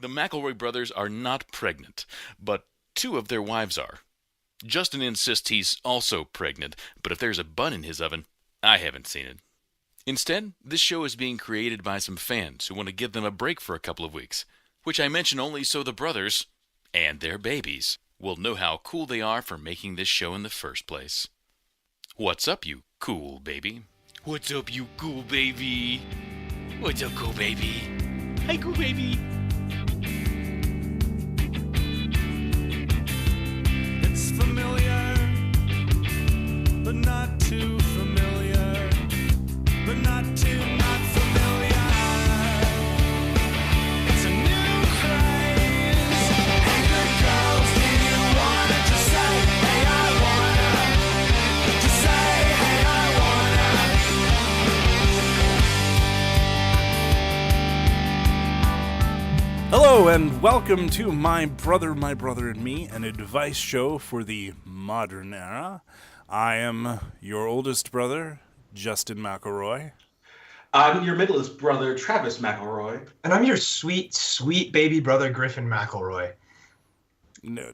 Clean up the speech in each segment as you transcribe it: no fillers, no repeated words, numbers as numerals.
The McElroy brothers are not pregnant, but two of their wives are. Justin insists he's also pregnant, but if there's a bun in his oven, I haven't seen it. Instead, this show is being created by some fans who want to give them a break for a couple of weeks, which I mention only so the brothers, and their babies, will know how cool they are for making this show in the first place. What's up, you cool baby? What's up, you cool baby? What's up, cool baby? Hi, cool baby. It's familiar, but not too familiar, but not too not familiar. It's a new craze. Hey, good girls, do you wanna just say, hey, I wanna? Just say, hey, I wanna. Hello and welcome to My Brother and Me, an advice show for the modern era. I am your oldest brother, Justin McElroy. I'm your middleest brother, Travis McElroy. And I'm your sweet, sweet baby brother, Griffin McElroy. No,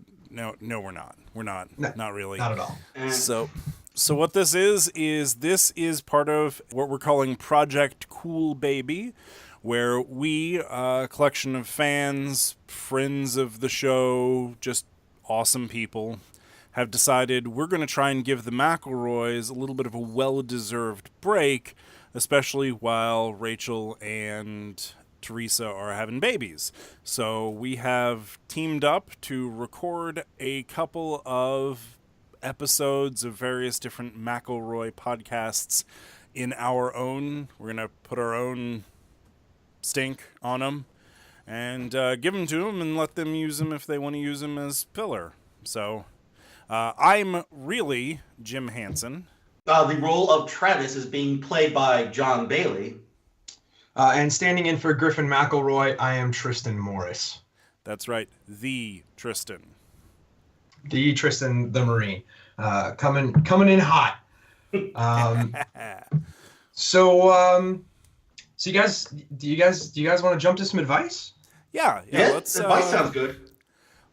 we're not. We're not. No, not really. Not at all. So what this is part of what we're calling Project Cool Baby, where we, a collection of fans, friends of the show, just awesome people, have decided we're going to try and give the McElroys a little bit of a well-deserved break, especially while Rachel and Teresa are having babies. So we have teamed up to record a couple of episodes of various different McElroy podcasts in our own. We're going to put our own stink on them and give them to them and let them use them if they want to use them as filler. So I'm really Jim Hansen. The role of Travis is being played by John Bailey. And standing in for Griffin McElroy, I am Tristan Morris. That's right, the Tristan. The Tristan the Marine. Coming in hot. So you guys, do you guys want to jump to some advice? Yeah. Let's. Advice sounds good.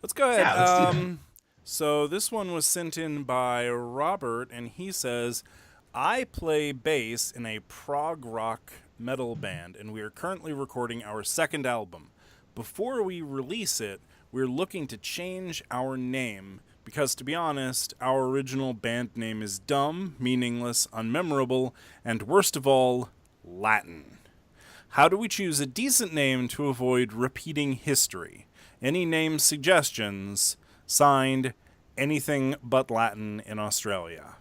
Let's go ahead. Yeah, let's do that. So this one was sent in by Robert, and he says, I play bass in a prog rock metal band, and we are currently recording our second album. Before we release it, we're looking to change our name, because to be honest, our original band name is dumb, meaningless, unmemorable, and worst of all, Latin. How do we choose a decent name to avoid repeating history? Any name suggestions? Signed, Anything But Latin in Australia.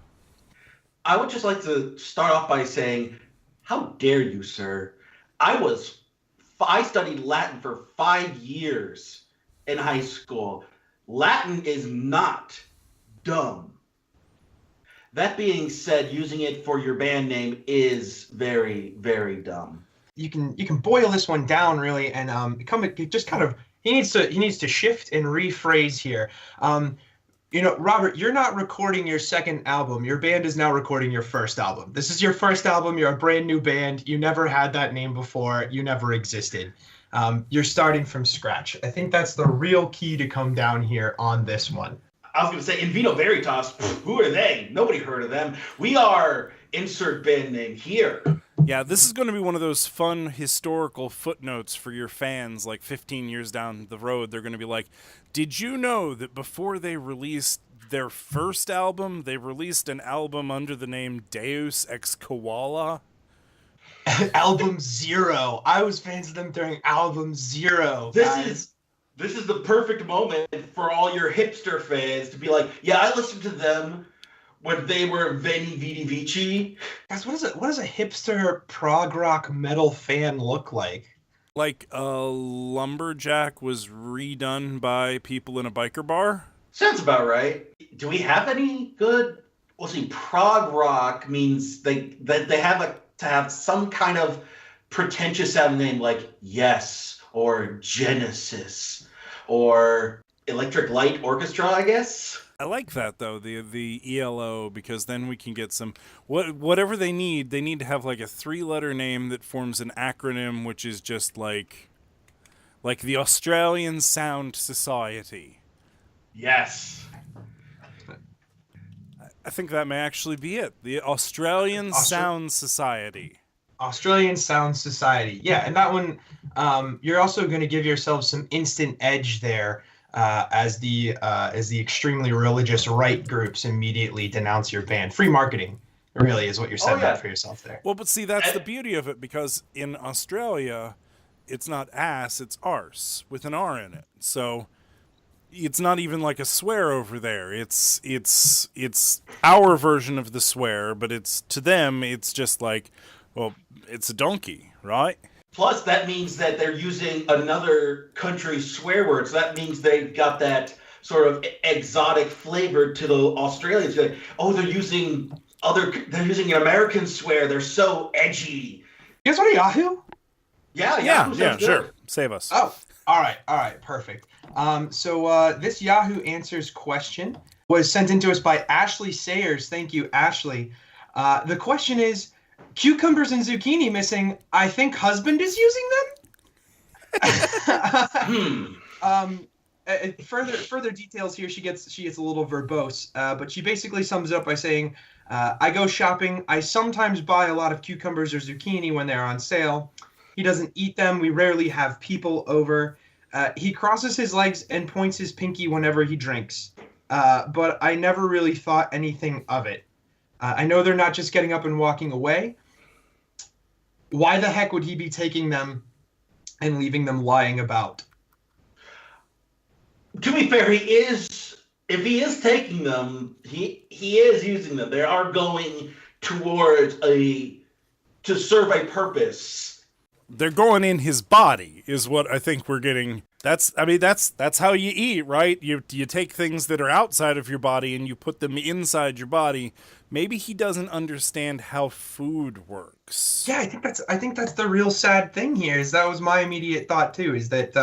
I would just like to start off by saying, how dare you, sir? I studied Latin for 5 years in high school. Latin is not dumb. That being said, using it for your band name is very, very dumb. You can boil this one down really, and he needs to shift and rephrase here. Robert, you're not recording your second album. Your band is now recording your first album. This is your first album. You're a brand new band. You never had that name before. You never existed. You're starting from scratch. I think that's the real key to come down here on this one. I was going to say, In Vino Veritas, who are they? Nobody heard of them. We are insert band name here. Yeah, this is going to be one of those fun historical footnotes for your fans, like 15 years down the road. They're going to be like, did you know that before they released their first album, they released an album under the name Deus Ex Koala? Album Zero. I was fans of them during Album Zero. This is the perfect moment for all your hipster fans to be like, yeah, I listened to them when they were Veni Vidi Vici. Guys, what does a hipster prog rock metal fan look like? Like a lumberjack was redone by people in a biker bar? Sounds about right. Do we have any good? Well, see, prog rock means they have to have some kind of pretentious sounding name like Yes or Genesis or Electric Light Orchestra, I guess. I like that though, the ELO, because then we can get some whatever they need. They need to have like a 3-letter name that forms an acronym, which is just like Like the Australian Sound Society. Yes. I think that may actually be it. The Australian Sound Society. Australian Sound Society. Yeah, and that one, you're also going to give yourself some instant edge there, as the extremely religious right groups immediately denounce your band. Free marketing, really, is what you're setting up for yourself there. Well, but see, that's the beauty of it, because in Australia, it's not ass, it's arse, with an R in it. So it's not even like a swear over there. It's our version of the swear, but it's, to them, it's just like, well, it's a donkey, right? Plus, that means that they're using another country's swear word. So that means they've got that sort of exotic flavor to the Australians. Like, oh, they're using an American swear. They're so edgy. You guys want a Yahoo? Yeah, Sure. Save us. Oh, all right, perfect. So this Yahoo Answers question was sent in to us by Ashley Sayers. Thank you, Ashley. The question is, cucumbers and zucchini missing. I think husband is using them. Further details here. She gets a little verbose, but she basically sums it up by saying, I go shopping. I sometimes buy a lot of cucumbers or zucchini when they're on sale. He doesn't eat them. We rarely have people over. He crosses his legs and points his pinky whenever he drinks. But I never really thought anything of it. I know they're not just getting up and walking away. Why the heck would he be taking them and leaving them lying about? To be fair, if he is taking them, he is using them. They are going towards to serve a purpose. They're going in his body, is what I think we're getting. That's how you eat, right? You take things that are outside of your body and you put them inside your body. Maybe he doesn't understand how food works. Yeah, I think that's the real sad thing here. Is that was my immediate thought too. Is that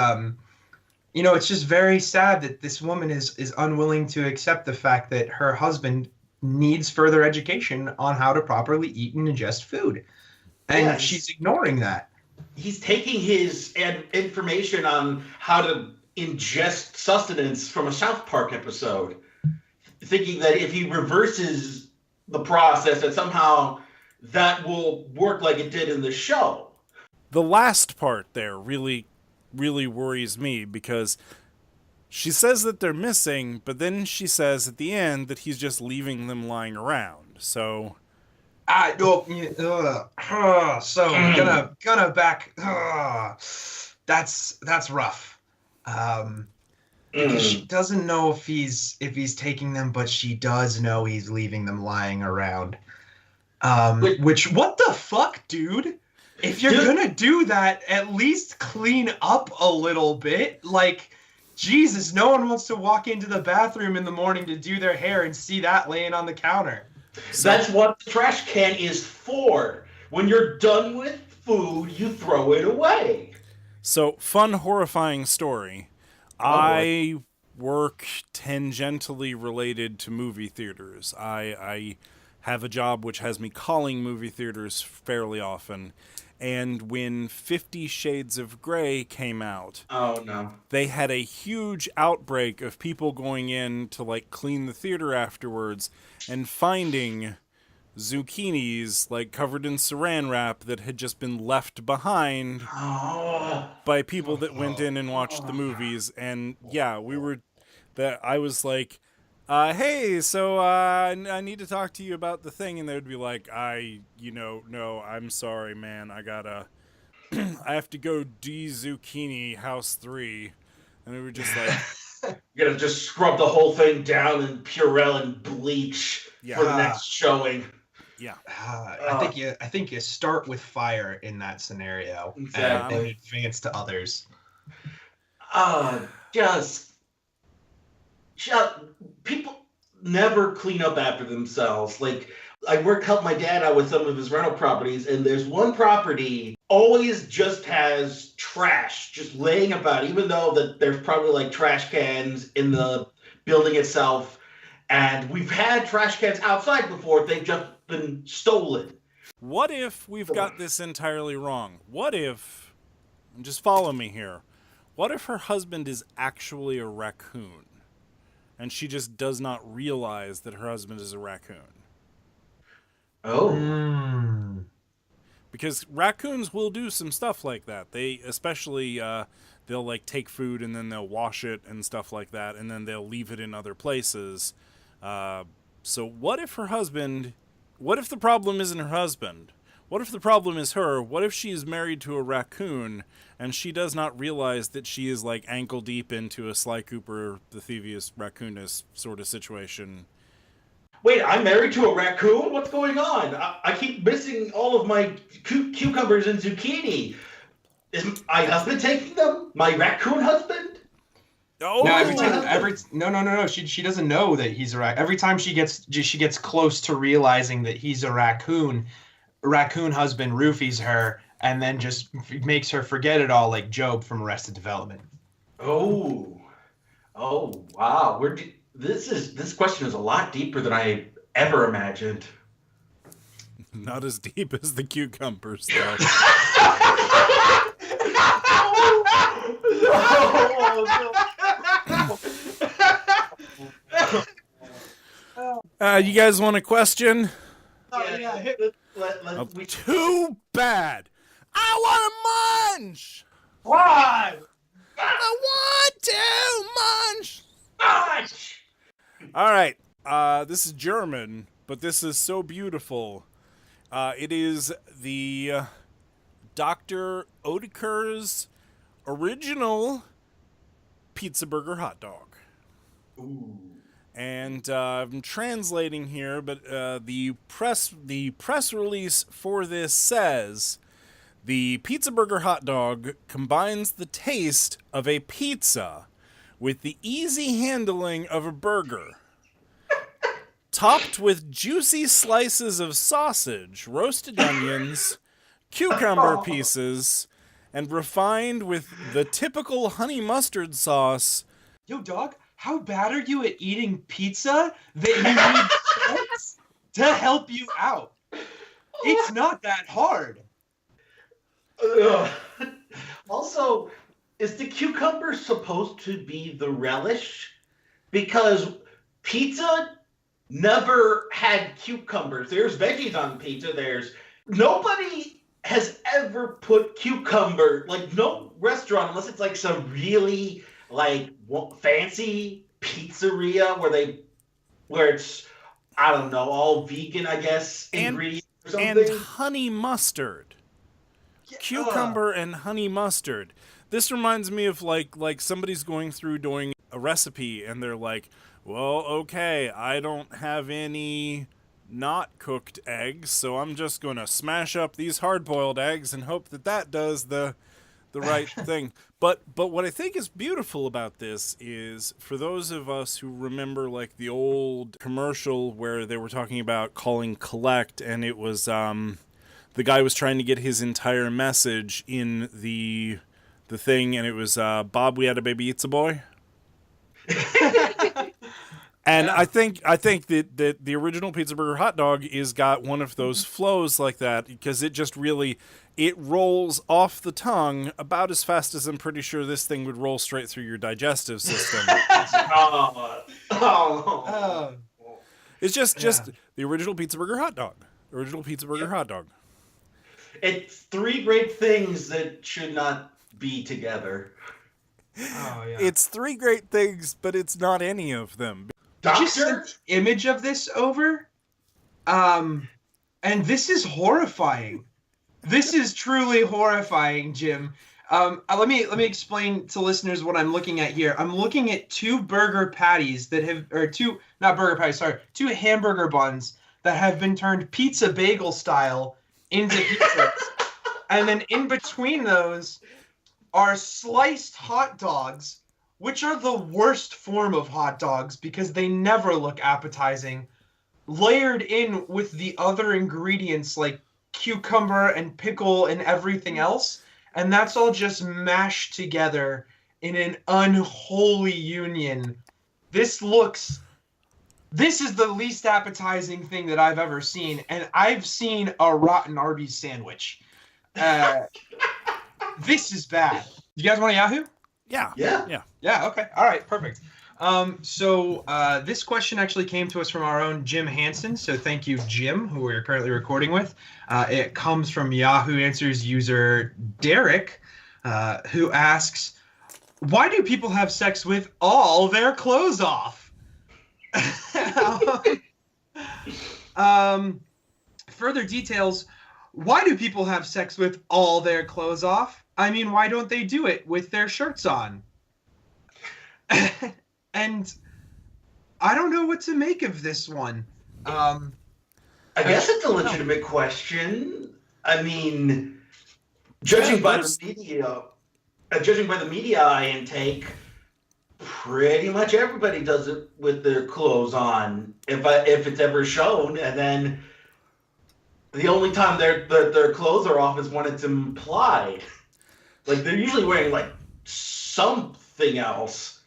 it's just very sad that this woman is unwilling to accept the fact that her husband needs further education on how to properly eat and ingest food, and she's ignoring that. He's taking his information on how to ingest sustenance from a South Park episode, thinking that if he reverses the process, that somehow that will work like it did in the show. The last part there really, really worries me, because she says that they're missing, but then she says at the end that he's just leaving them lying around. So gonna back. That's rough. Because she doesn't know if he's taking them, but she does know he's leaving them lying around. Which, what the fuck, dude? If you're gonna do that, at least clean up a little bit. Like, Jesus, no one wants to walk into the bathroom in the morning to do their hair and see that laying on the counter. So that's what the trash can is for. When you're done with food, you throw it away. So, fun, horrifying story. I work tangentially related to movie theaters. I have a job which has me calling movie theaters fairly often. And when 50 Shades of Grey came out, oh no, they had a huge outbreak of people going in to like clean the theater afterwards and finding zucchinis like covered in saran wrap that had just been left behind by people that went in and watched the movies. And yeah, I was like, hey, so I need to talk to you about the thing. And they would be like, no, I'm sorry, man. I have to go de-zucchini house 3. And we were just like... You gotta just scrub the whole thing down in Purell and bleach for the next showing. Yeah. I think you start with fire in that scenario and advance to others. People never clean up after themselves. Like, I helped my dad out with some of his rental properties, and there's one property always just has trash just laying about, even though that there's probably like trash cans in the building itself. And we've had trash cans outside before. They've just been stolen. What if we've got this entirely wrong? What if, and just follow me here, What if her husband is actually a raccoon, and she just does not realize that her husband is a raccoon? Oh. Because raccoons will do some stuff like that. They especially they'll like take food and then they'll wash it and stuff like that, and then they'll leave it in other places. So what if her husband? What if the problem isn't her husband? What if the problem is her? What if she is married to a raccoon and she does not realize that she is like ankle deep into a Sly Cooper, the Thievius Raccoonus sort of situation? Wait, I'm married to a raccoon? What's going on? I keep missing all of my cucumbers and zucchini. Is my husband taking them? My raccoon husband? Oh, No. She doesn't know that he's a raccoon. Every time she gets close to realizing that he's a raccoon husband roofies her and then just makes her forget it all, like Job from Arrested Development. Oh, wow. This question is a lot deeper than I ever imagined. not as deep as the cucumbers, though. You guys want a question? Too bad. I want to munch. Why? I want to munch. Munch! All right. This is German, but this is so beautiful. It is the Dr. Oetker's original pizza burger hot dog. Ooh. And I'm translating here, but the press release for this says the pizza burger hot dog combines the taste of a pizza with the easy handling of a burger, topped with juicy slices of sausage, roasted onions, cucumber pieces, and refined with the typical honey mustard sauce. Yo, dog, how bad are you at eating pizza that you need friends to help you out? It's not that hard. Also, is the cucumber supposed to be the relish? Because pizza never had cucumbers. There's veggies on pizza. Nobody has ever put cucumber, like no restaurant, unless it's like some really like fancy pizzeria where it's, I don't know, all vegan, I guess, ingredients or something. And honey mustard. Cucumber and honey mustard. This reminds me of like somebody's going through doing a recipe and they're like, well, okay, I don't have any not cooked eggs, so I'm just going to smash up these hard-boiled eggs and hope that does the right thing. But what I think is beautiful about this is, for those of us who remember like the old commercial where they were talking about calling collect, and it was the guy was trying to get his entire message in the thing, and it was Bob, we had a baby, it's a boy. And yeah. I think that the original pizza burger hot dog is got one of those flows like that, because it just really, it rolls off the tongue about as fast as I'm pretty sure this thing would roll straight through your digestive system. It's just the original pizza burger hot dog. Original pizza burger hot dog. It's three great things that should not be together. Oh, yeah. It's three great things, but it's not any of them. Did you send an image of this over? And this is horrifying. This is truly horrifying, Jim. Let me explain to listeners what I'm looking at here. I'm looking at two burger patties two hamburger buns that have been turned pizza bagel style into pizzas. And then in between those are sliced hot dogs, which are the worst form of hot dogs because they never look appetizing, layered in with the other ingredients like cucumber and pickle and everything else. And that's all just mashed together in an unholy union. This is the least appetizing thing that I've ever seen. And I've seen a rotten Arby's sandwich. This is bad. You guys want a Yahoo? Yeah. Yeah. Yeah. Yeah, okay. All right, perfect. So this question actually came to us from our own Jim Hansen. So thank you, Jim, who we're currently recording with. It comes from Yahoo Answers user Derek, who asks, why do people have sex with all their clothes off? Further details, why do people have sex with all their clothes off? I mean, why don't they do it with their shirts on? And I don't know what to make of this one. I guess it's a legitimate question. I mean, judging by the media I intake, pretty much everybody does it with their clothes on. If it's ever shown, and then the only time their clothes are off is when it's implied. Like they're usually wearing like something else.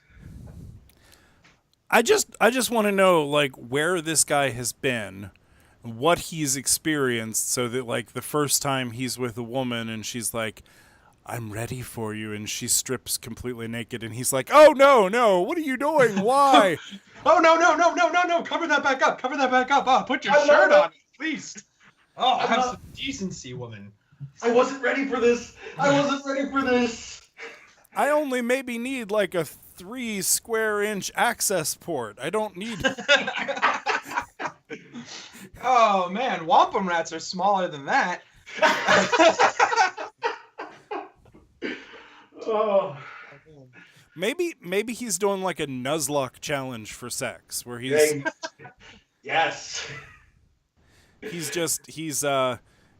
I just want to know like where this guy has been, what he's experienced, so that like the first time he's with a woman and she's like, I'm ready for you, and she strips completely naked and he's like, oh no, what are you doing? Why? Oh, no. Cover that back up. Oh, put your shirt on, please. Oh, have some decency, woman. I wasn't ready for this. I only maybe need like a 3 square inch access port. I don't need. Oh, man. Wampum rats are smaller than that. Oh. Maybe he's doing like a Nuzlocke challenge for sex, where he's Yes.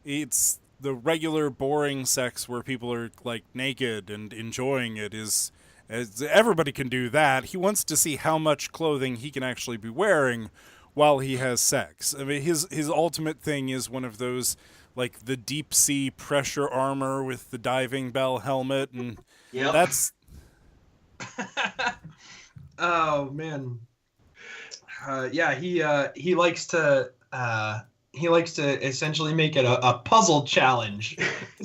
it's the regular boring sex where people are like naked and enjoying it is as everybody can do that. He wants to see how much clothing he can actually be wearing while he has sex. I mean, his ultimate thing is one of those like the deep sea pressure armor with the diving bell helmet, and Yep. that's Oh, man. Yeah, he likes to essentially make it a puzzle challenge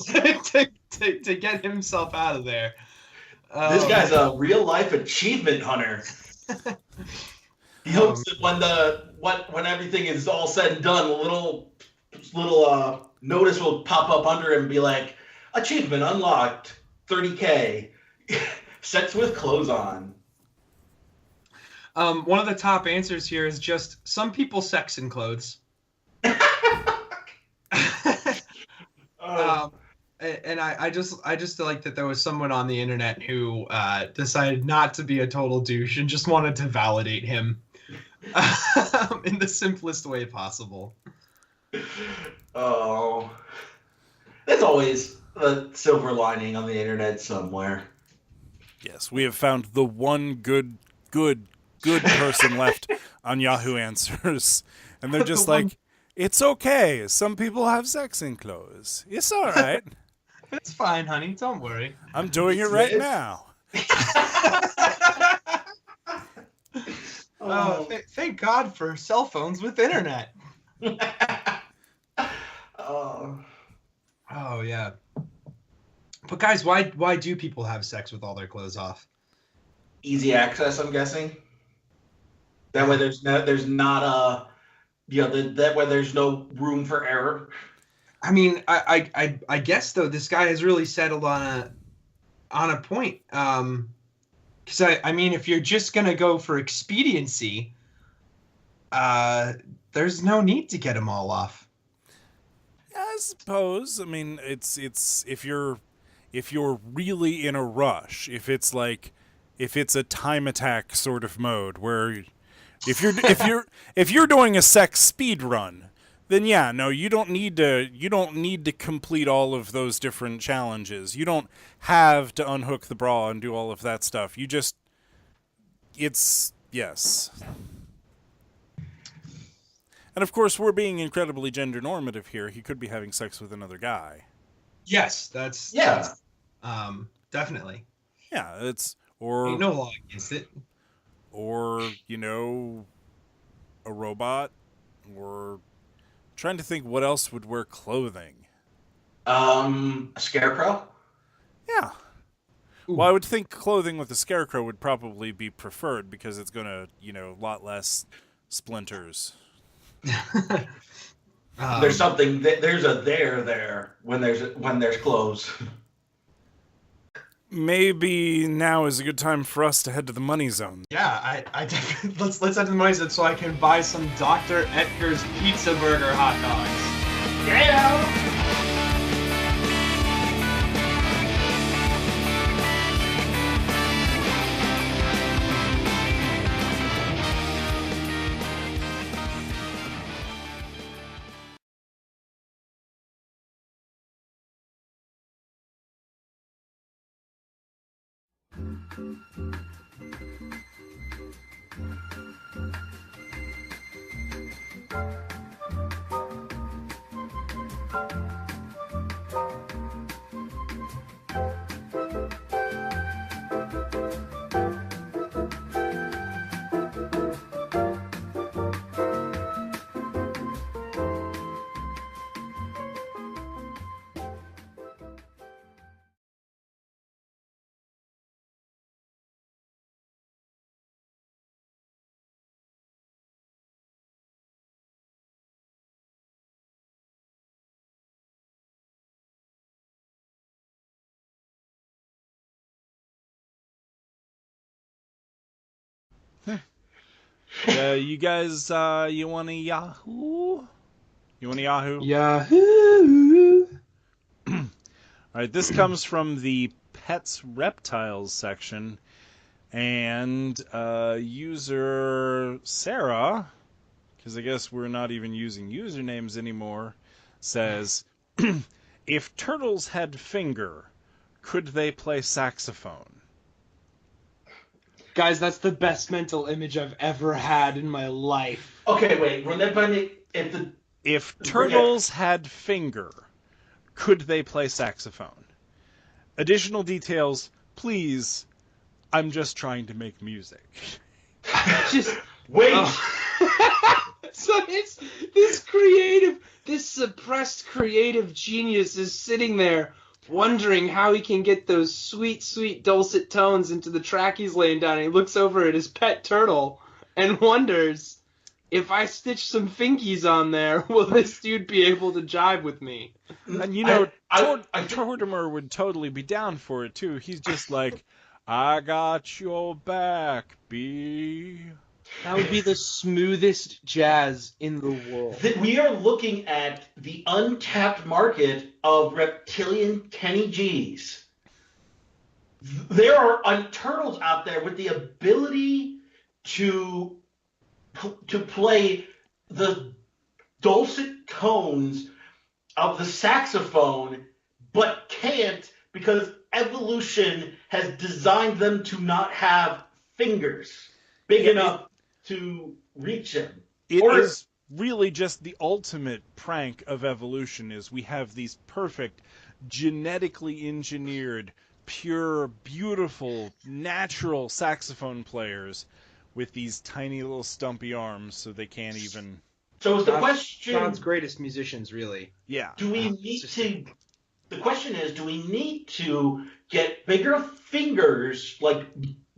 to get himself out of there. This guy's a real life achievement hunter. He hopes that when everything is all said and done, a little notice will pop up under him and be like, achievement unlocked, 30K, sex with clothes on. One of the top answers here is just some people sex in clothes. And I just like that there was someone on the internet who decided not to be a total douche and just wanted to validate him in the simplest way possible. Oh, there's always a silver lining on the internet somewhere. yes, we have found the one good person left on Yahoo Answers, and they're just like, it's okay. Some people have sex in clothes. It's all right. It's fine, honey. Don't worry. I'm doing it right now. Thank God for cell phones with internet. Oh, yeah. But guys, why do people have sex with all their clothes off? easy access, I'm guessing. That way, there's not a, that way there's no room for error. I mean, I guess though this guy has really settled on a point. Because I mean, if you're just gonna go for expediency, there's no need to get them all off. I suppose. I mean, it's if you're really in a rush, if it's a time attack sort of mode where if you're doing a sex speed run, then yeah, no, you don't need to complete all of those different challenges. You don't have to unhook the bra and do all of that stuff. Yes. And of course, we're being incredibly gender normative here. He could be having sex with another guy. Yes, that's definitely. Yeah, ain't no law against it. Or, a robot, or trying to think what else would wear clothing. A scarecrow? Yeah. Well, I would think clothing with a scarecrow would probably be preferred because it's going to, a lot less splinters. There's something. There's a there when there's clothes. Maybe now is a good time for us to head to the money zone. Yeah, I definitely, let's head to the money zone so I can buy some Dr. Edgar's Pizza Burger hot dogs. Yeah. You guys, you want a Yahoo? You want a Yahoo? Yahoo! All right, this comes from the Pets Reptiles section, and user Sarah, because I guess we're not even using usernames anymore, says, if turtles had finger, could they play saxophone? Guys, that's the best mental image I've ever had in my life. Okay, wait. Run that by me. If turtles had finger, could they play saxophone? Additional details, please. I'm just trying to make music. Just Wait. so it's this suppressed creative genius is sitting there wondering how he can get those sweet, sweet dulcet tones into the track he's laying down. And he looks over at his pet turtle and wonders, if I stitch some fingies on there, will this dude be able to jive with me? And Tortimer would totally be down for it too. He's just like, I got your back, B. That would be the smoothest jazz in the world. We are looking at the untapped market of reptilian Kenny G's. There are turtles out there with the ability to play the dulcet tones of the saxophone, but can't because evolution has designed them to not have fingers big enough to reach them. It is really just the ultimate prank of evolution is we have these perfect, genetically engineered, pure, beautiful, natural saxophone players with these tiny little stumpy arms so they can't even... So is the question... God's greatest musicians, really. Yeah. Do we need to... The question is, do we need to get bigger fingers, like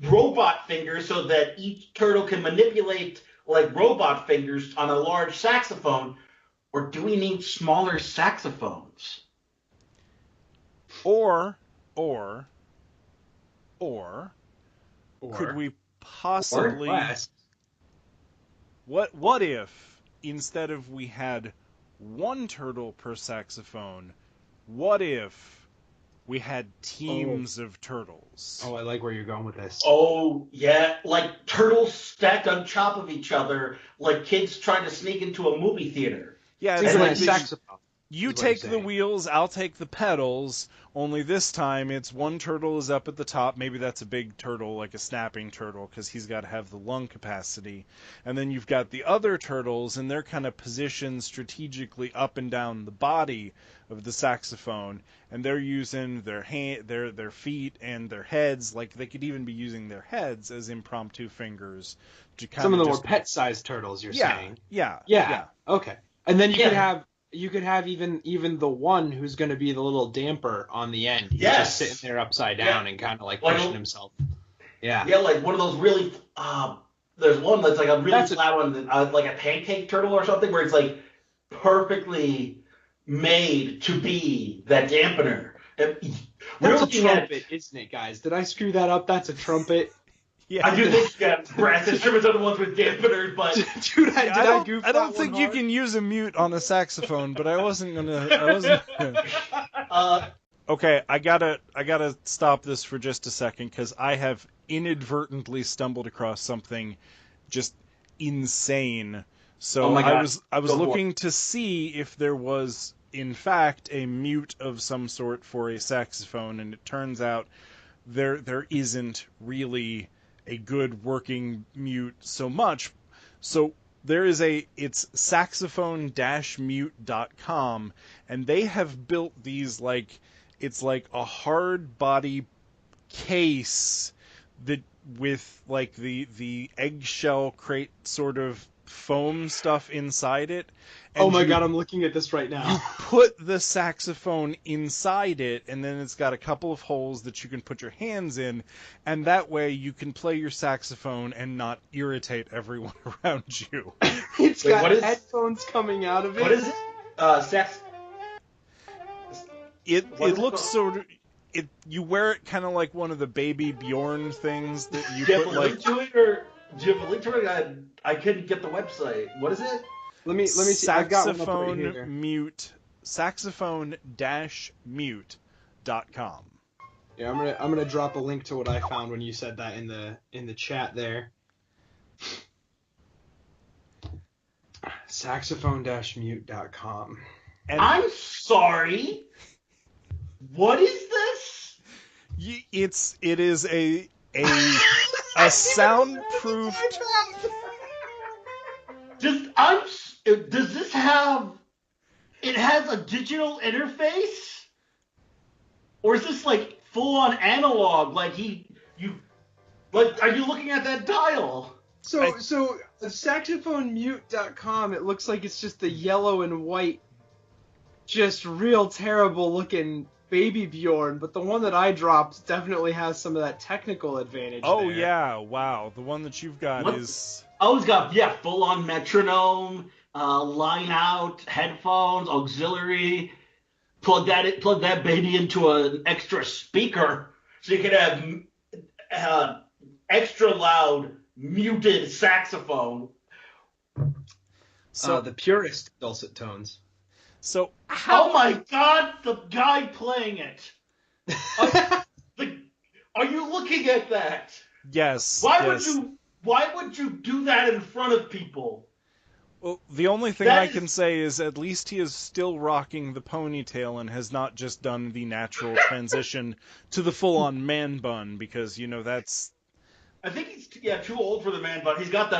robot fingers, so that each turtle can manipulate like robot fingers on a large saxophone, or do we need smaller saxophones? Or could we possibly... What if, instead of we had one turtle per saxophone, what if we had teams of turtles? Oh, I like where you're going with this. Oh, yeah, like turtles stacked on top of each other, like kids trying to sneak into a movie theater. Yeah, It's it's like like saxophone. you is what you're take the saying. wheels, I'll take the pedals, only this time it's one turtle is up at the top. Maybe that's a big turtle, like a snapping turtle, because he's got to have the lung capacity. And then you've got the other turtles, and they're kind of positioned strategically up and down the body of the saxophone, and they're using their feet and their heads, like they could even be using their heads as impromptu fingers to kind Some of of the just... more pet-sized turtles, you're saying. Yeah. Yeah. Okay. And then you could have you could have even the one who's going to be the little damper on the end. He's Yes. just sitting there upside down and kind of like Like- pushing himself. Yeah. Yeah, like one of those really. There's one that's like a really That's a- flat one, like a pancake turtle or something, where it's like perfectly made to be that dampener. We're That's a looking at. trumpet, isn't it, guys? Did I screw that up? That's a trumpet. Yeah, I do think brass instruments are the ones with dampeners, but Dude, did I goof I don't that think one you hard? can use a mute on a saxophone, but I wasn't gonna. Okay, I gotta stop this for just a second because I have inadvertently stumbled across something just insane. So Oh my God. I was Go for it. looking to see if there was in fact a mute of some sort for a saxophone, and it turns out there isn't really a good working mute so much. So there is it's saxophone-mute.com, and they have built these it's like a hard body case that with like the eggshell crate sort of foam stuff inside it. Oh And my you- god, I'm looking at this right now. put the saxophone inside it, and then it's got a couple of holes that you can put your hands in, and that way you can play your saxophone and not irritate everyone around you. It's Wait, got what is- headphones coming out of it. what is it? Sax. It What is it it looks called? sort of you wear it kind of like one of the baby Bjorn things that you Do you have put a like link to it, or do you have a link to it? I couldn't get the website. What is it? Let me see. I've got one up right saxophone here. mute saxophone-mute.com. Yeah, I'm gonna drop a link to what I found when you said that in the chat there. Saxophone-mute.com. And I'm sorry. What is this? it is a soundproofed. Does this have? It has a digital interface, or is this like full on analog? Are you looking at that dial? So saxophone-mute.com, it looks like it's just the yellow and white, just real terrible looking baby Bjorn, but the one that I dropped definitely has some of that technical advantage. Oh there. yeah, wow. The one that you've got What? is Oh, it's got full on metronome, line out, headphones, auxiliary. Plug that baby into an extra speaker, so you can have extra loud muted saxophone. so The purest dulcet tones. so how Oh my God, the guy playing it. Are you looking at that? yes. Why yes. would you do that in front of people? Well, the only thing That I is- can say is at least he is still rocking the ponytail and has not just done the natural transition to the full-on man bun, because that's I think he's too old for the man bun. He's got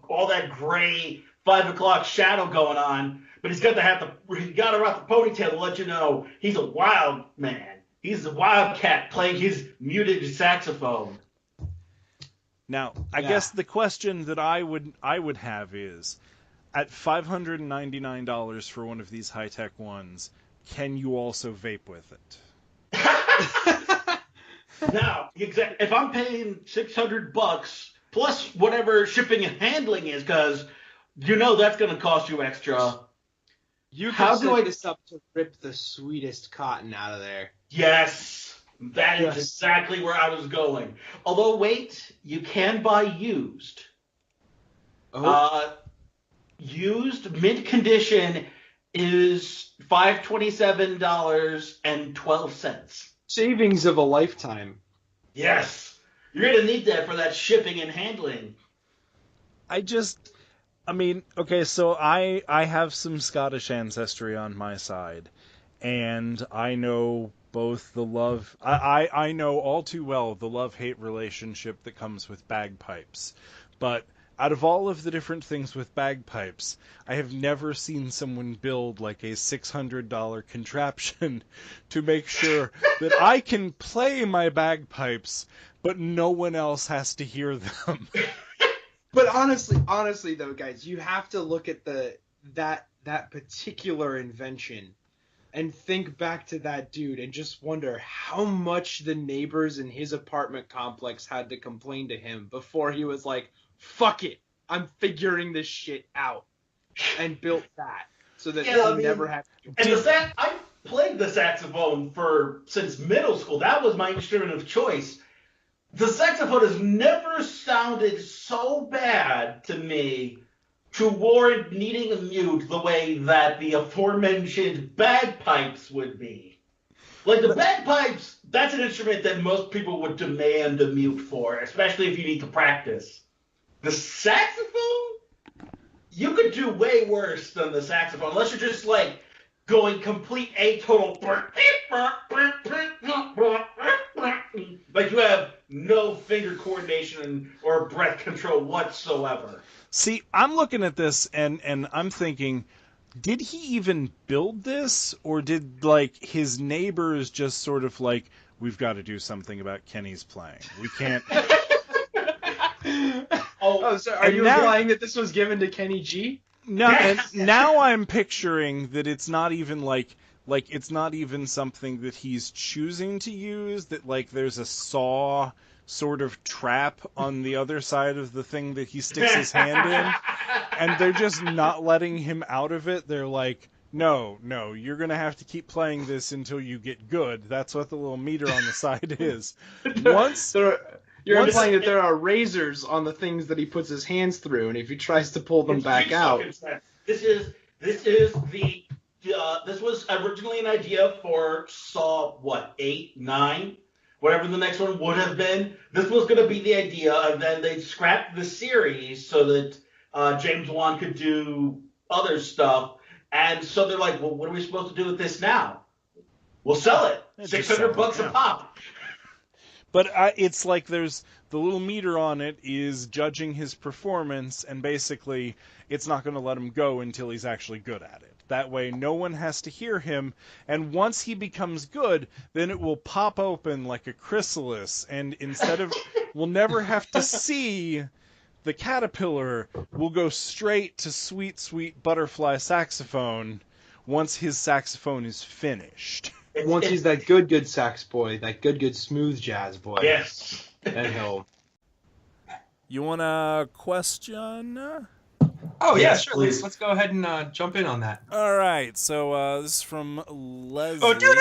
all that gray 5 o'clock shadow going on, but he's got to rock the ponytail to let you know he's a wild man. He's a wildcat playing his muted saxophone. Now, I Yeah. guess the question that I would have is, at $599 for one of these high-tech ones, can you also vape with it? Now, if I'm paying $600 plus whatever shipping and handling is, because that's going to cost you extra. You How can do set I- this up to rip the sweetest cotton out of there. Yes, that is Yes. exactly where I was going. Although, wait, you can buy used. Oh, Used mint condition is $527.12. savings of a lifetime. Yes, you're gonna need that for that shipping and handling. Okay, so I have some Scottish ancestry on my side, and I know both the love, I know all too well the love-hate relationship that comes with bagpipes, but out of all of the different things with bagpipes, I have never seen someone build like a $600 contraption to make sure that I can play my bagpipes, but no one else has to hear them. But honestly though, guys, you have to look at that particular invention and think back to that dude and just wonder how much the neighbors in his apartment complex had to complain to him before he was like, fuck it, I'm figuring this shit out, and built that so that he never had to And I played the saxophone since middle school. That was my instrument of choice. The saxophone has never sounded so bad to me to warrant needing a mute the way that the aforementioned bagpipes would be. Like the bagpipes, that's an instrument that most people would demand a mute for, especially if you need to practice. The saxophone, you could do way worse than the saxophone, unless you're just like going complete atonal. Like you have no finger coordination or breath control whatsoever. See, I'm looking at this and I'm thinking, did he even build this, or did like his neighbors just sort of like, we've got to do something about Kenny's playing. We can't. So are you implying that this was given to Kenny G? No, and now I'm picturing that it's not even like it's not even something that he's choosing to use, that like there's a saw sort of trap on the other side of the thing that he sticks his hand in, and they're just not letting him out of it. They're like, no, you're going to have to keep playing this until you get good. That's what the little meter on the side is. You're implying that there are razors on the things that he puts his hands through, and if he tries to pull them back out. This was originally an idea for Saw 8, 9, whatever the next one would have been. This was going to be the idea, and then they scrapped the series so that James Wan could do other stuff. And so they're like, well, what are we supposed to do with this now? We'll sell it. $600 a pop. But it's like there's the little meter on it is judging his performance, and basically it's not going to let him go until he's actually good at it. That way no one has to hear him, and once he becomes good, then it will pop open like a chrysalis, and instead of we'll never have to see the caterpillar, we'll go straight to sweet, sweet butterfly saxophone once his saxophone is finished. Once he's that good sax boy, that good smooth jazz boy. Yes. Then he'll... You want a question? Oh, yeah, Yes, sure. please. Let's go ahead and jump in on that. All right, so this is from Leslie. Oh, no!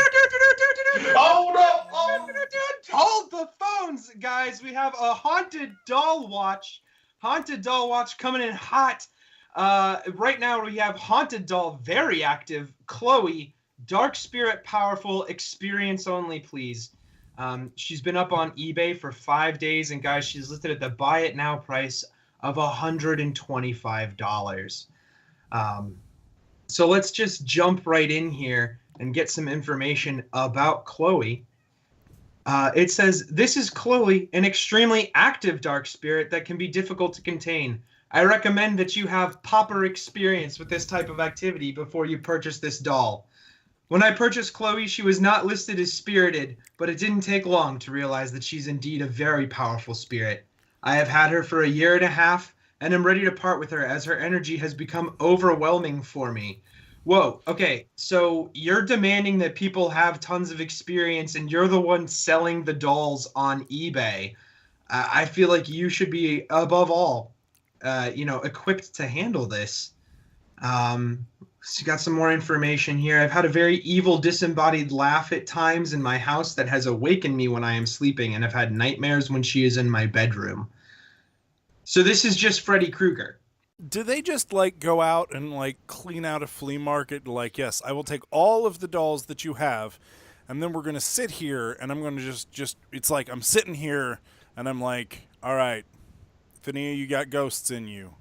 Hold the phones, guys. We have a haunted doll watch. Haunted doll watch coming in hot. Right now we have haunted doll, very active, Chloe. Dark Spirit, powerful, experience only, please. She's been up on eBay for 5 days, and guys, she's listed at the buy it now price of $125. So let's just jump right in here and get some information about Chloe. It says, this is Chloe, an extremely active dark spirit that can be difficult to contain. I recommend that you have proper experience with this type of activity before you purchase this doll. When I purchased Chloe, she was not listed as spirited, but it didn't take long to realize that she's indeed a very powerful spirit. I have had her for a year and a half, and am ready to part with her as her energy has become overwhelming for me. Whoa, okay, so you're demanding that people have tons of experience, and you're the one selling the dolls on eBay. I feel like you should be, above all, equipped to handle this. So got some more information here. I've had a very evil, disembodied laugh at times in my house that has awakened me when I am sleeping, and I've had nightmares when she is in my bedroom. So this is just Freddy Krueger. Do they just like go out and like clean out a flea market? Like, yes, I will take all of the dolls that you have, and then we're going to sit here, and I'm going to just it's like I'm sitting here, and I'm like, all right, if any of you got ghosts in you,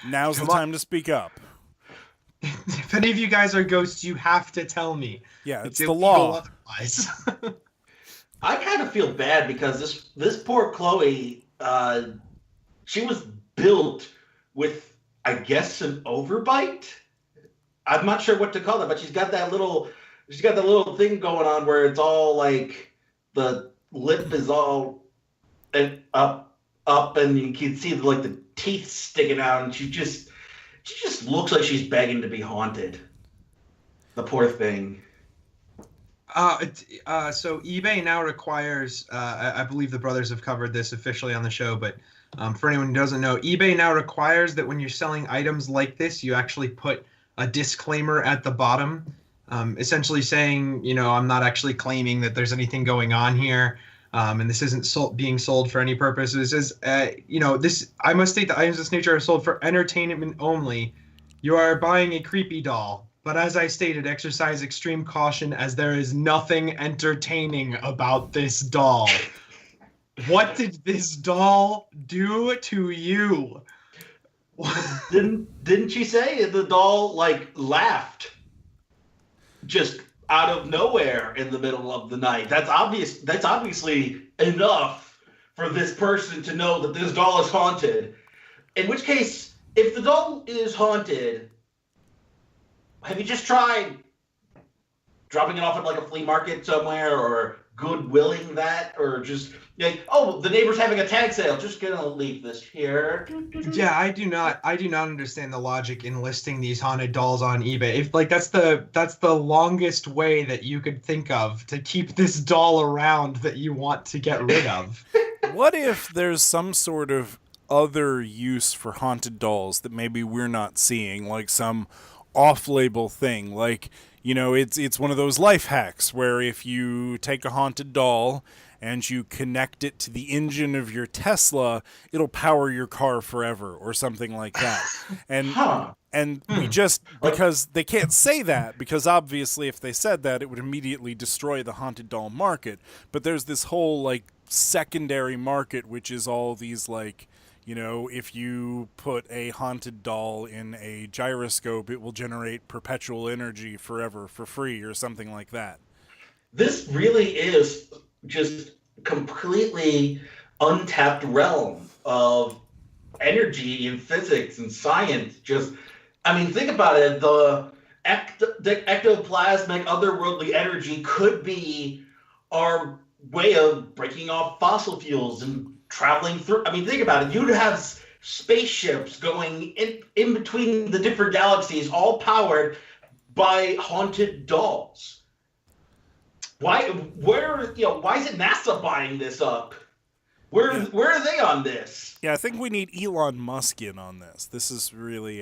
now's the time to speak up. If any of you guys are ghosts, you have to tell me. Yeah, it's the law. Otherwise. I kind of feel bad because this poor Chloe, she was built with, I guess, an overbite. I'm not sure what to call it, but she's got that little thing going on where it's all like the lip is all and up, and you can see like the teeth sticking out, and she's She just looks like she's begging to be haunted. The poor thing. So eBay now requires, I believe the brothers have covered this officially on the show, but for anyone who doesn't know, eBay now requires that when you're selling items like this, you actually put a disclaimer at the bottom, essentially saying, I'm not actually claiming that there's anything going on here, and this isn't being sold for any purpose. This is, this, I must state that items of this nature are sold for entertainment only. You are buying a creepy doll. But as I stated, exercise extreme caution as there is nothing entertaining about this doll. What did this doll do to you? Didn't she say the doll laughed just out of nowhere in the middle of the night? That's obvious. That's obviously enough for this person to know that this doll is haunted. In which case, if the doll is haunted, have you just tried dropping it off at a flea market somewhere, or goodwilling that, or just the neighbor's having a tag sale, just gonna leave this here? Yeah, I do not understand the logic in listing these haunted dolls on eBay. If that's the longest way that you could think of to keep this doll around that you want to get rid of. What if there's some sort of other use for haunted dolls that maybe we're not seeing, like some off-label thing, it's one of those life hacks where if you take a haunted doll and you connect it to the engine of your Tesla, it'll power your car forever or something like that. And we just, because they can't say that, because obviously if they said that, it would immediately destroy the haunted doll market. But there's this whole secondary market, which is all these if you put a haunted doll in a gyroscope, it will generate perpetual energy forever for free or something like that. This really is just completely untapped realm of energy and physics and science. Think about it. The ectoplasmic otherworldly energy could be our way of breaking off fossil fuels and traveling through. Think about it. You'd have spaceships going in between the different galaxies, all powered by haunted dolls. Why is it NASA buying this up? Where are they on this? Yeah, I think we need Elon Musk in on this. This is really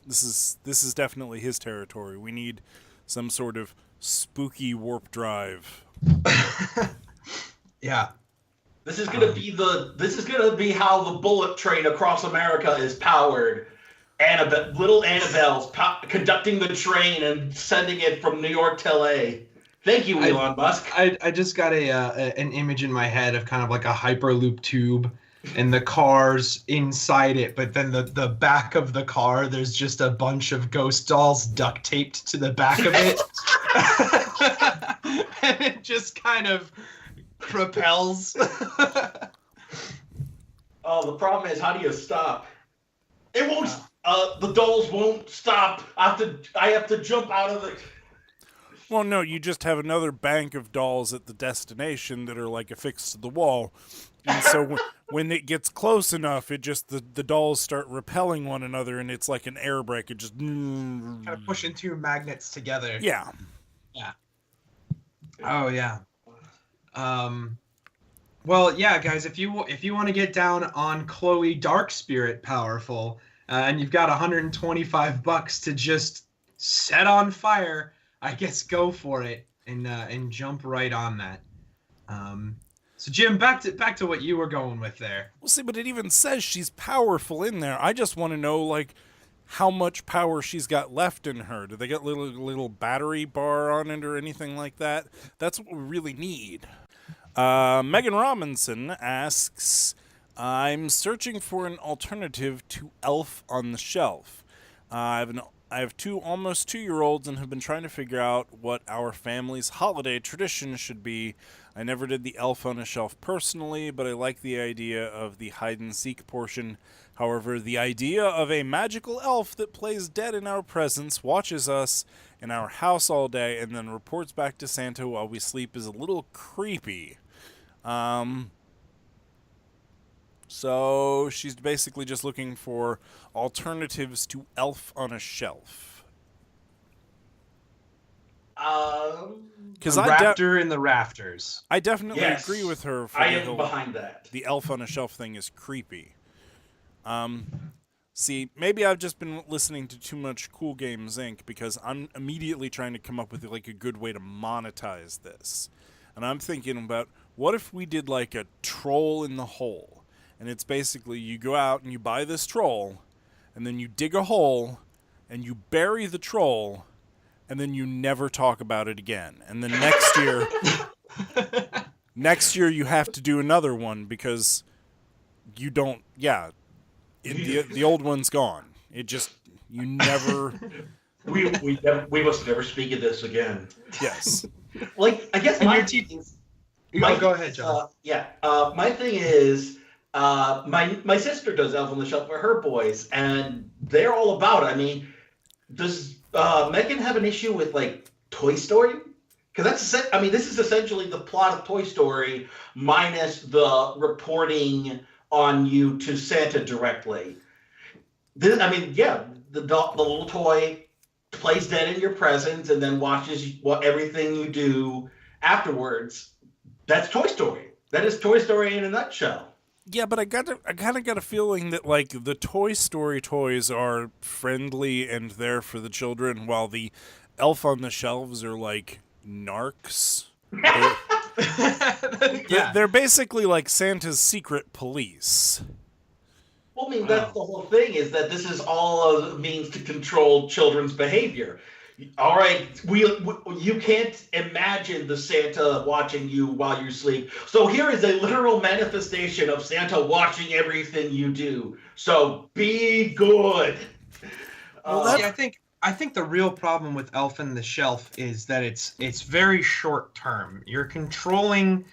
this is definitely his territory. We need some sort of spooky warp drive. Yeah. This is gonna be how the bullet train across America is powered. Little Annabelle's conducting the train and sending it from New York to LA. Thank you, Elon Musk. I just got an image in my head of kind of like a Hyperloop tube and the cars inside it, but then the back of the car, there's just a bunch of ghost dolls duct taped to the back of it. And it just kind of propels. Oh, the problem is, how do you stop? It won't. The dolls won't stop. I have to jump out of the. Well, no, you just have another bank of dolls at the destination that are affixed to the wall, and so when it gets close enough, it just the dolls start repelling one another, and it's like an air brake. It just kind of pushing two magnets together. Yeah. Yeah. Oh yeah. Well, yeah, guys, if you want to get down on Chloe Dark Spirit Powerful, and you've got $125 to just set on fire, I guess go for it and jump right on that. So Jim, back to what you were going with there. Well, see, but it even says she's powerful in there. I just want to know how much power she's got left in her. Do they got little battery bar on it or anything like that? That's what we really need. Megan Robinson asks, I'm searching for an alternative to Elf on the Shelf. I have two almost 2-year-olds and have been trying to figure out what our family's holiday tradition should be. I never did the Elf on a Shelf personally, but I like the idea of the hide-and-seek portion. However, the idea of a magical elf that plays dead in our presence, watches us in our house all day, and then reports back to Santa while we sleep is a little creepy. So she's basically just looking for alternatives to Elf on a Shelf. Because The raptor in the rafters. I definitely Yes, agree with her. For I the am whole- behind that. The Elf on a Shelf thing is creepy. See, maybe I've just been listening to too much Cool Games Inc. because I'm immediately trying to come up with like a good way to monetize this. And I'm thinking about, what if we did like a troll in the hole? And it's basically you go out and you buy this troll, and then you dig a hole, and you bury the troll, and then you never talk about it again. And then next year you have to do another one because you don't, the old one's gone. It just, you never, We must never speak of this again. yes. Like, I guess And my your teeth. my- Go ahead, John. my thing is, my sister does Elf on the Shelf for her boys, and they're all about it. I mean, does Megan have an issue with like Toy Story? Because this is essentially the plot of Toy Story minus the reporting on you to Santa directly. The little toy plays dead in your presence and then watches everything you do afterwards. That's Toy Story. That is Toy Story in a nutshell. Yeah, but I kind of got a feeling that like the Toy Story toys are friendly and there for the children, while the Elf on the Shelves are like narcs. They're basically like Santa's secret police. Well, I mean, that's the whole thing, is that this is all a means to control children's behavior. All right, you can't imagine the Santa watching you while you sleep. So here is a literal manifestation of Santa watching everything you do. So be good. See, I think the real problem with Elf on the Shelf is that it's very short term. You're controlling,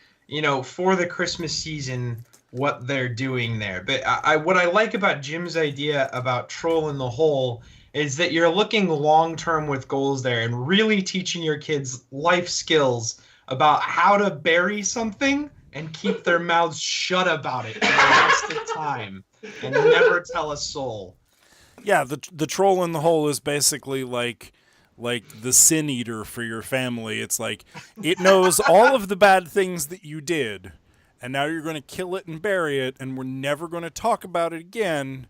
for the Christmas season what they're doing there. But what I like about Jim's idea about Troll in the Hole is that you're looking long term with goals there and really teaching your kids life skills about how to bury something and keep their mouths shut about it for the rest of time and never tell a soul. Yeah, the Troll in the Hole is basically like the sin eater for your family. It's like it knows all of the bad things that you did, and now you're going to kill it and bury it, and we're never going to talk about it again.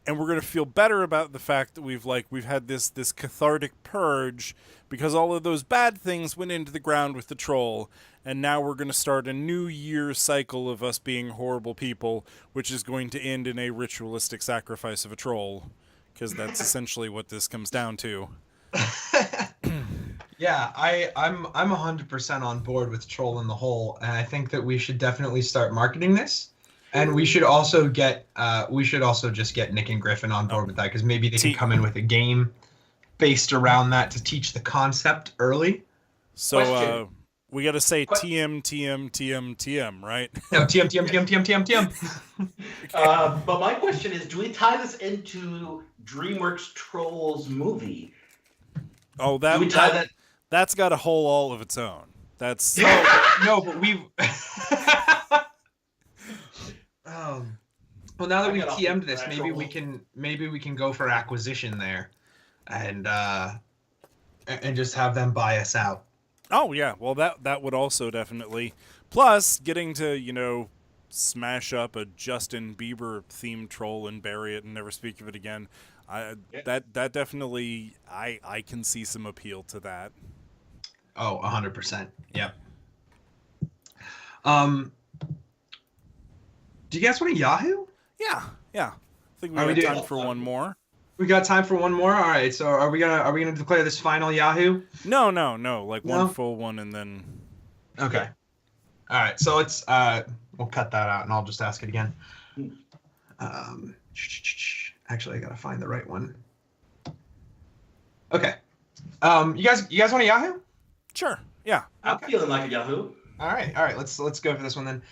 And we're going to feel better about the fact that we've had this cathartic purge because all of those bad things went into the ground with the troll, and now we're going to start a new year cycle of us being horrible people, which is going to end in a ritualistic sacrifice of a troll, because that's essentially what this comes down to. Yeah, I'm 100% on board with Troll in the Hole, and I think that we should definitely start marketing this. And we should also just get Nick and Griffin on board with that, because maybe they can come in with a game based around that to teach the concept early. So Question. we got to say TM, TM, TM, TM, right? No, TM. But my question is, do we tie this into DreamWorks Trolls movie? Oh, Do we tie that? that's got a whole all of its own. That's No, but we've. Well, now that we've TM'd this, maybe we can go for acquisition there, and just have them buy us out. Oh yeah, well that would also definitely. Plus, getting to smash up a Justin Bieber themed troll and bury it and never speak of it again. That definitely I can see some appeal to that. Oh, 100%. Yep. Do you guys want a Yahoo? Yeah. I think we Are we have doing- time for one more. We got time for one more. All right. So are we gonna declare this final Yahoo? No. Like No? one full one and then. Okay. All right. So let's we'll cut that out and I'll just ask it again. Actually, I gotta find the right one. Okay. You guys want a Yahoo? Sure. Yeah. I'm feeling like a Yahoo. All right. Let's go for this one then.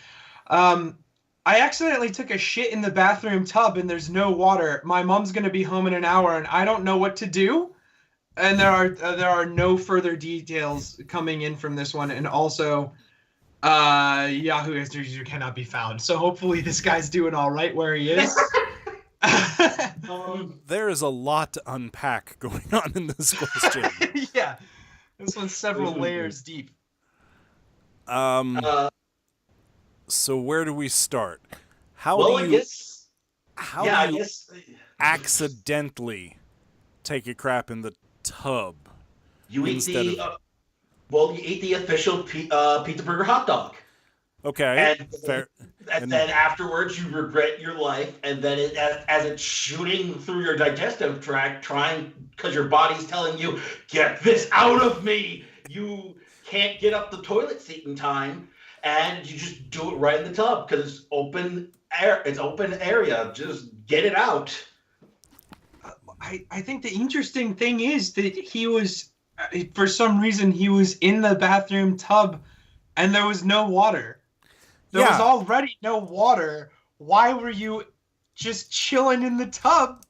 I accidentally took a shit in the bathroom tub and there's no water. My mom's gonna be home in an hour and I don't know what to do. And there are no further details coming in from this one. And also, Yahoo Answers user cannot be found. So hopefully this guy's doing all right where he is. There is a lot to unpack going on in this question. Yeah, this one's several layers deep. So where do we start? How Well, do I you guess. how Yeah, I do you guess. accidentally take a crap in the tub? You eat Instead the. of- Well, you eat the official pizza burger hot dog. Okay, And, fair. and then afterwards you regret your life, and then as it's shooting through your digestive tract, trying because your body's telling you, get this out of me. You can't get up the toilet seat in time, and you just do it right in the tub because it's open air. It's open area. Just get it out. I think the interesting thing is that he was, for some reason, he was in the bathroom tub and there was no water. There was already no water. Why were you just chilling in the tub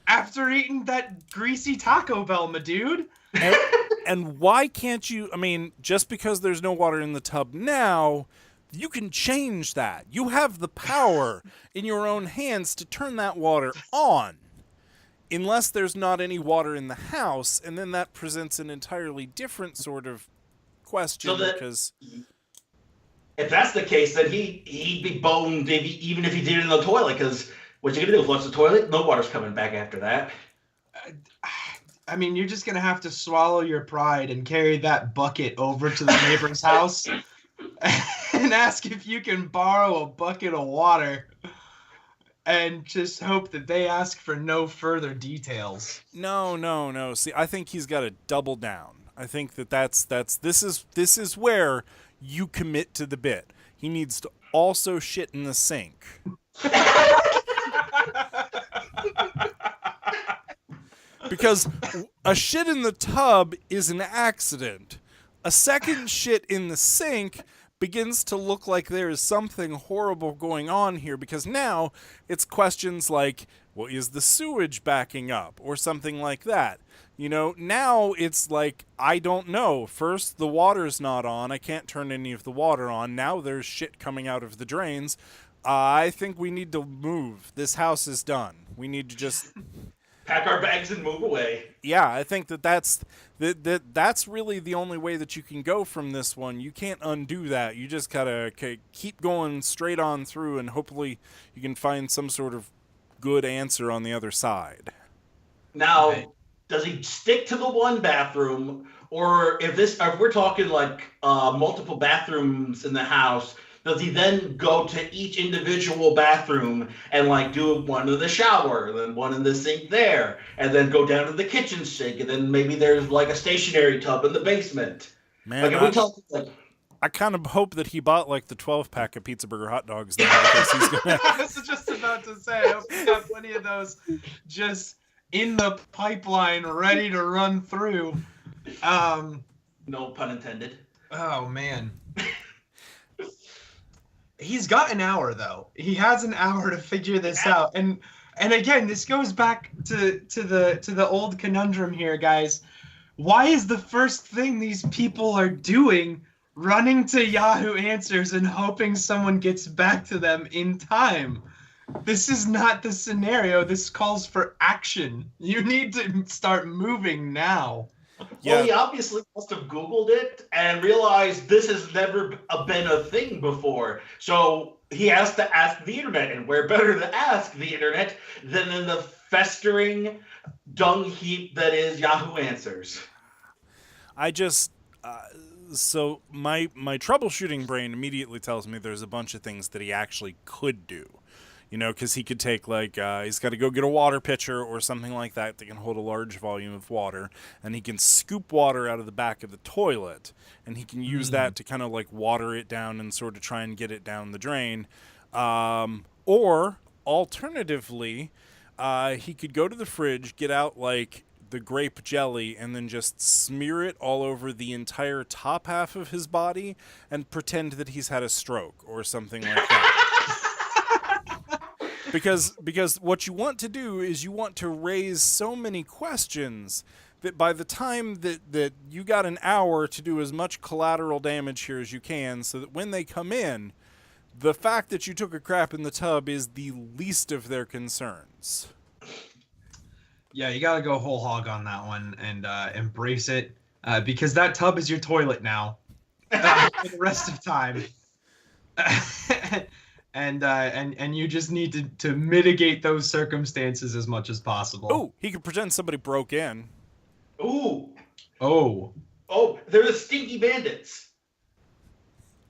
after eating that greasy Taco Bell, my dude? And why can't you? I mean, just because there's no water in the tub now, you can change that. You have the power in your own hands to turn that water on. Unless there's not any water in the house, and then that presents an entirely different sort of question. Because if that's the case, then he'd be boned even if he did it in the toilet. Because what you gonna do? Flush the toilet? No water's coming back after that. I mean, you're just gonna have to swallow your pride and carry that bucket over to the neighbor's house and ask if you can borrow a bucket of water. And just hope that they ask for no further details. No. See, I think he's got to double down. I think this is where you commit to the bit. He needs to also shit in the sink. Because a shit in the tub is an accident. A second shit in the sink begins to look like there is something horrible going on here, because now it's questions like, well, is the sewage backing up, or something like that. You know, now it's like, I don't know. First, the water's not on. I can't turn any of the water on. Now there's shit coming out of the drains. I think we need to move. This house is done. We need to just Pack our bags and move away. Yeah, I think that's really the only way that you can go from this one. You can't undo that. You just gotta keep going straight on through, and hopefully you can find some sort of good answer on the other side. Now, does he stick to the one bathroom, or if we're talking like multiple bathrooms in the house, does he then go to each individual bathroom and like do one in the shower, then one in the sink there, and then go down to the kitchen sink, and then maybe there's like a stationary tub in the basement? Man, Like, if we talk like, I kind of hope that he bought like the 12-pack of Pizza Burger hot dogs now, because he's gonna. I was just about to say, I hope he's got plenty of those just in the pipeline, ready to run through. no pun intended. Oh man. He's got an hour though. He has an hour to figure this out. And again, this goes back to the old conundrum here, guys. Why is the first thing these people are doing running to Yahoo Answers and hoping someone gets back to them in time? This is not the scenario. This calls for action. You need to start moving now. Yeah. Well, he obviously must have Googled it and realized this has never been a thing before. So he has to ask the internet, and where better to ask the internet than in the festering dung heap that is Yahoo Answers. I just so my troubleshooting brain immediately tells me there's a bunch of things that he actually could do. You know, because he could take, like, he's got to go get a water pitcher or something like that can hold a large volume of water, and he can scoop water out of the back of the toilet, and he can use that to kind of, like, water it down and sort of try and get it down the drain. Or, alternatively, he could go to the fridge, get out, like, the grape jelly, and then just smear it all over the entire top half of his body and pretend that he's had a stroke or something like that. Because what you want to do is you want to raise so many questions that by the time that you got an hour to do as much collateral damage here as you can, so that when they come in, the fact that you took a crap in the tub is the least of their concerns. Yeah, you gotta go whole hog on that one and embrace it, because that tub is your toilet now for the rest of time. And you just need to mitigate those circumstances as much as possible. Oh, he could pretend somebody broke in. Ooh. Oh. Oh, they're the stinky bandits.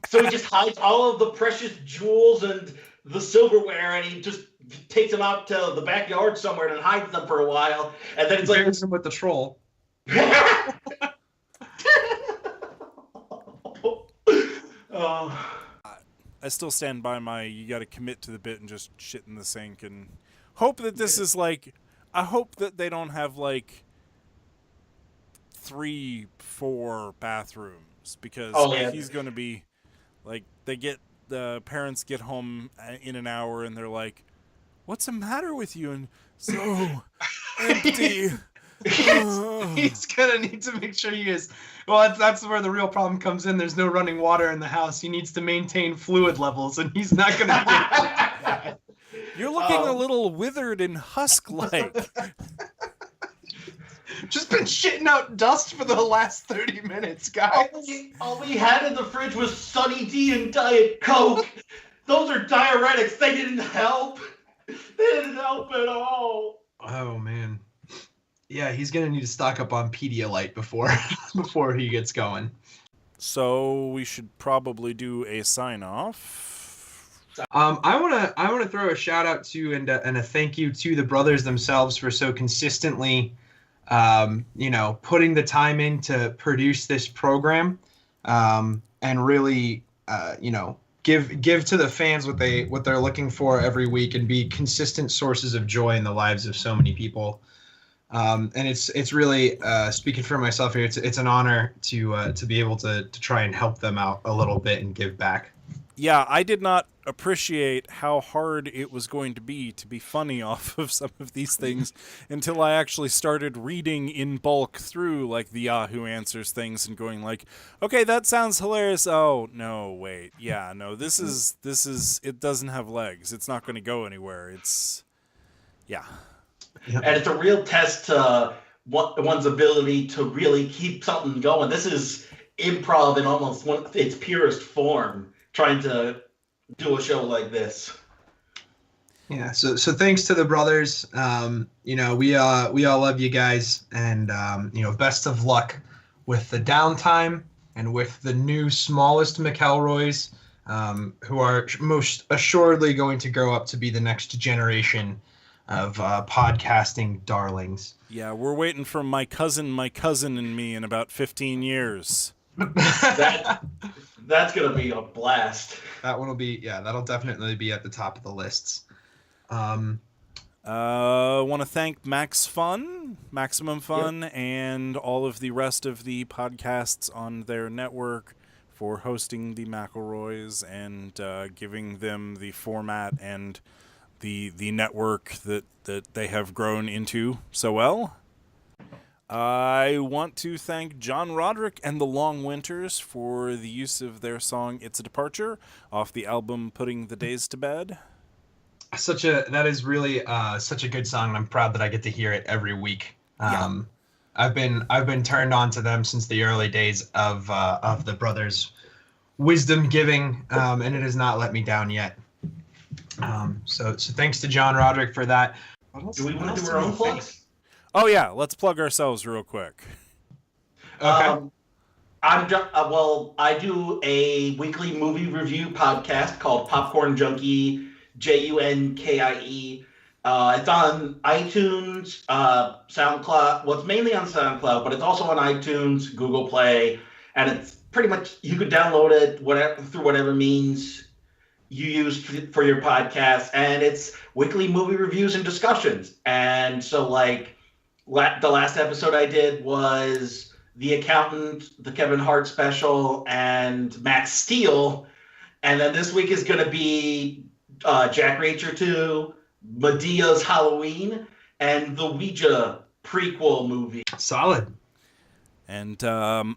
So he just hides all of the precious jewels and the silverware, and he just takes them out to the backyard somewhere and hides them for a while. And then it's like, Comparison with the troll. Oh. I still stand by my you got to commit to the bit and just shit in the sink and hope that this is like, I hope that they don't have like 3-4 bathrooms, because he's going to be like, the parents get home in an hour and they're like, what's the matter with you? And so empty. He's gonna need to make sure he is. Well, that's where the real problem comes in. There's no running water in the house. He needs to maintain fluid levels, and he's not gonna be able to do that. You're looking a little withered and husk-like. Just been shitting out dust for the last 30 minutes, guys. All we had in the fridge was Sunny D and Diet Coke. Those are diuretics. They didn't help. They didn't help at all. Oh, man. Yeah, he's going to need to stock up on Pedialyte before he gets going. So we should probably do a sign-off. I want to throw a shout out to and a thank you to the brothers themselves for so consistently putting the time in to produce this program, and really, give to the fans what they're looking for every week, and be consistent sources of joy in the lives of so many people. And it's really, speaking for myself here, it's an honor to be able to try and help them out a little bit and give back. Yeah, I did not appreciate how hard it was going to be funny off of some of these things until I actually started reading in bulk through like the Yahoo Answers things and going like, okay, that sounds hilarious. Oh, no, wait. Yeah, no, this is it doesn't have legs. It's not going to go anywhere. Yeah. And it's a real test to one's ability to really keep something going. This is improv in almost its purest form, trying to do a show like this. Yeah, so thanks to the brothers. We all love you guys, and best of luck with the downtime and with the new smallest McElroys, who are most assuredly going to grow up to be the next generation of podcasting darlings. Yeah, we're waiting for my cousin and me in about 15 years. That's gonna be a blast. That one will be, that'll definitely be at the top of the lists. Want to thank Maximum Fun, Yep, and all of the rest of the podcasts on their network for hosting the McElroys and giving them the format and the network that they have grown into so well. I want to thank John Roderick and the Long Winters for the use of their song "It's a Departure" off the album "Putting the Days to Bed." That is really such a good song, and I'm proud that I get to hear it every week. I've been turned on to them since the early days of the brothers' wisdom giving, and it has not let me down yet. So thanks to John Roderick for that. Do we want to do our own plugs? Oh yeah, let's plug ourselves real quick. Okay. I do a weekly movie review podcast called Popcorn Junkie, Junkie. It's on iTunes, SoundCloud. Well, it's mainly on SoundCloud, but it's also on iTunes, Google Play, and it's pretty much, you could download it through whatever means you use for your podcast, and it's weekly movie reviews and discussions. And so, like, the last episode I did was The Accountant, the Kevin Hart special, and Max Steel. And then this week is going to be Jack Reacher 2, Medea's Halloween, and the Ouija prequel movie. Solid. And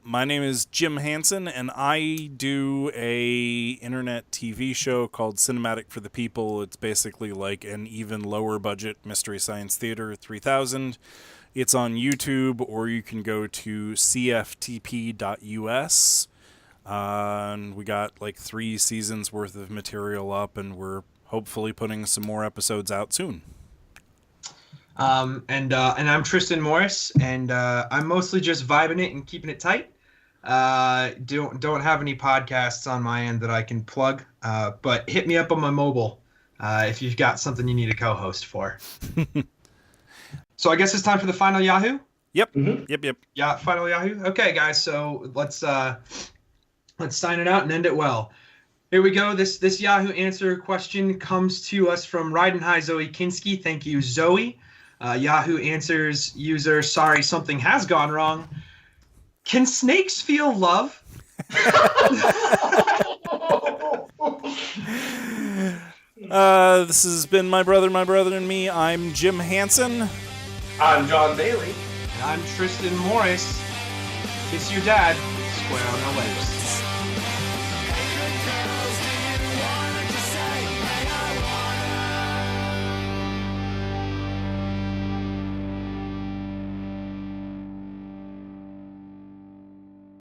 my name is Jim Hansen, and I do a internet TV show called Cinematic for the People. It's basically like an even lower budget Mystery Science Theater 3000. It's on YouTube, or you can go to cftp.us. And we got like 3 seasons worth of material up, and we're hopefully putting some more episodes out soon. And I'm Tristan Morris, and I'm mostly just vibing it and keeping it tight. Don't have any podcasts on my end that I can plug, but hit me up on my mobile if you've got something you need a co-host for. So I guess it's time for the final Yahoo. Yep. Mhm. Yep. Yeah, final Yahoo. Okay, guys. So let's sign it out and end it well. Here we go. This Yahoo answer question comes to us from Ridenhigh Zoe Kinski. Thank you, Zoe. Yahoo Answers user, sorry, something has gone wrong. Can snakes feel love? This has been My Brother, and Me. I'm Jim Hansen. I'm John Bailey. And I'm Tristan Morris. Kiss your dad square on the lips.